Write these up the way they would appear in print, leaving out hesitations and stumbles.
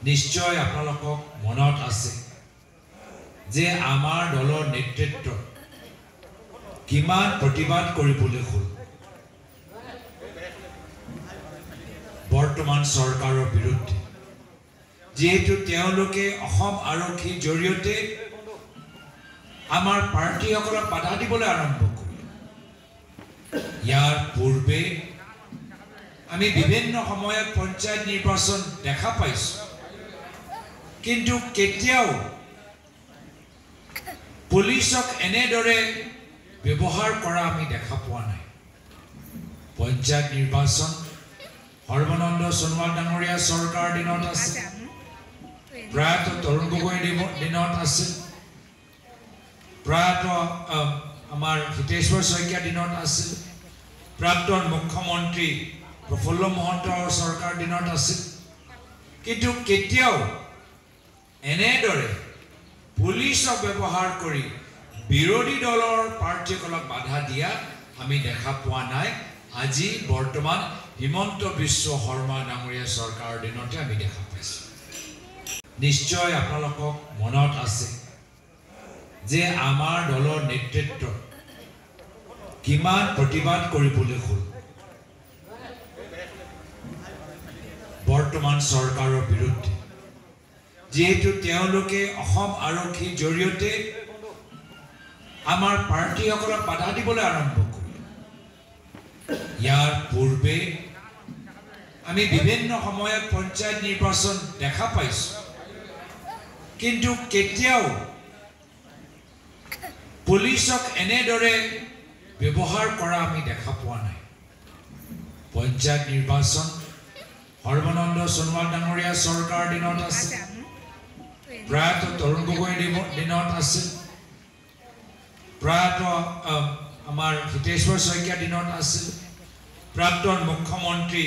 নিশ্চয় আপোনালোকক মনত আছে যে আমাৰ দলৰ নেতৃত্ব কিমান প্ৰতিবাদ কৰিবলৈ হ'ল বৰ্তমান চৰকাৰৰ বিৰুদ্ধে যেহেতু তেওঁলোকে অসম আৰক্ষীৰ জৰিয়তে আমাৰ পাৰ্টিসকলক বাধা দিবলৈ আৰম্ভ কৰিলে ইয়াৰ পূৰ্বে আমি বিভিন্ন সময়ত পঞ্চায়ত নিৰ্বাচন দেখা পাইছোঁ কিন্তু কেতিয়াও পুলিচক এনেদৰে ব্যৱহাৰ কৰা আমি দেখা পোৱা নাই পঞ্চায়ত নিৰ্বাচন সৰ্বানন্দ সোণোৱাল ডাঙৰীয়া চৰকাৰ দিনত আছে প্ৰায়ত তৰুণ গগৈ দিনত আছে প্ৰায়ত আমাৰ হিতেশ্বৰ শইকীয়া দিনত আছে প্ৰাক্তন মুখ্যমন্ত্ৰী প্ৰফুল্ল মহন্তৰ চৰকাৰ দিনত আছে কিন্তু কেতিয়াও এনেদৰে পুলিচক ব্যৱহাৰ কৰি বিৰোধী দলৰ প্ৰাৰ্থীসকলক বাধা দিয়া আমি দেখা পোৱা নাই আজি বৰ্তমান হিমন্ত বিশ্ব শৰ্মা ডাঙৰীয়া চৰকাৰৰ দিনতে আমি দেখা পাইছোঁ নিশ্চয় আপোনালোকক মনত আছে যে আমাৰ দলৰ নেতৃত্ব কিমান প্ৰতিবাদ কৰিবলৈ হ'ল বৰ্তমান চৰকাৰৰ বিৰুদ্ধে যেহেতু তেওঁলোকে অসম আৰক্ষীৰ জৰিয়তে আমাৰ পাৰ্টিসকলক বাধা দিবলৈ আৰম্ভ কৰিলে ইয়াৰ পূৰ্বে আমি বিভিন্ন সময়ত পঞ্চায়ত নিৰ্বাচন দেখা পাইছোঁ কিন্তু কেতিয়াও পুলিচক এনেদৰে ব্যৱহাৰ কৰা আমি দেখা পোৱা নাই পঞ্চায়ত নিৰ্বাচন সৰ্বানন্দ সোণোৱাল ডাঙৰীয়া চৰকাৰ দিনত আছে প্ৰায়ত তৰুণ গগৈ দিনত আছে প্ৰায়ত আমাৰ হিতেশ্বৰ শইকীয়া দিনত আছে প্ৰাক্তন মুখ্যমন্ত্ৰী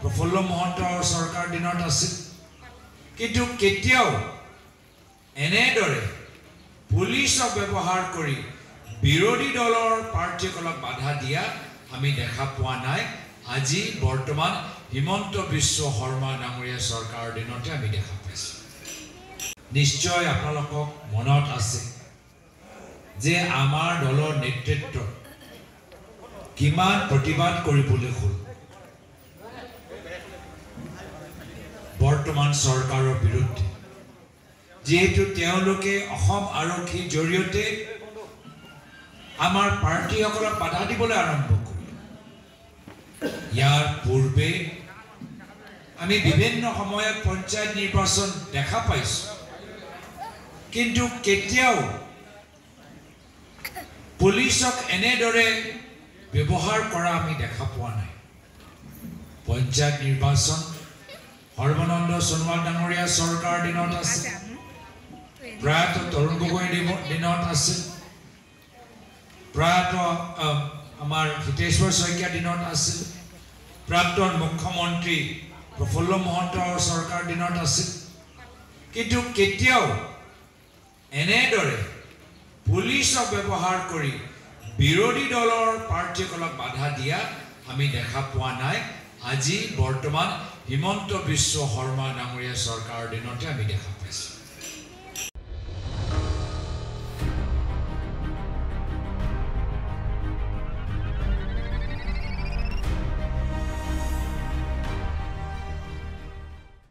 প্ৰফুল্ল মহন্তৰ চৰকাৰ দিনত আছে কিন্তু কেতিয়াও এনেদৰে পুলিচক ব্যৱহাৰ কৰি বিৰোধী দলৰ প্ৰাৰ্থীসকলক বাধা দিয়া আমি দেখা পোৱা নাই আজি বৰ্তমান হিমন্ত বিশ্ব শৰ্মা ডাঙৰীয়া চৰকাৰৰ দিনতে আমি দেখা পাইছোঁ নিশ্চয় আপোনালোকক মনত আছে যে আমাৰ দলৰ নেতৃত্ব কিমান প্ৰতিবাদ কৰিবলৈ হ'ল বৰ্তমান চৰকাৰৰ বিৰুদ্ধে যেহেতু তেওঁলোকে অসম আৰক্ষীৰ জৰিয়তে আমাৰ পাৰ্টিসকলক বাধা দিবলৈ আৰম্ভ কৰিলে ইয়াৰ পূৰ্বে আমি বিভিন্ন সময়ত পঞ্চায়ত নিৰ্বাচন দেখা পাইছোঁ কিন্তু কেতিয়াও পুলিচক এনেদৰে ব্যৱহাৰ কৰা আমি দেখা পোৱা নাই পঞ্চায়ত নিৰ্বাচন সৰ্বানন্দ সোণোৱাল ডাঙৰীয়া চৰকাৰ দিনত আছে প্ৰায়ত তৰুণ গগৈ দিনত আছে প্ৰায়ত আমাৰ হিতেশ্বৰ শইকীয়া দিনত আছে প্ৰাক্তন মুখ্যমন্ত্ৰী প্ৰফুল্ল মহন্তৰ চৰকাৰ দিনত আছে কিন্তু কেতিয়াও এনেদৰে পুলিচক ব্যৱহাৰ কৰি বিৰোধী দলৰ প্ৰাৰ্থীসকলক বাধা দিয়া আমি দেখা পোৱা নাই আজি বৰ্তমান হিমন্ত বিশ্ব শৰ্মা ডাঙৰীয়া চৰকাৰৰ দিনতে আমি দেখা পাইছোঁ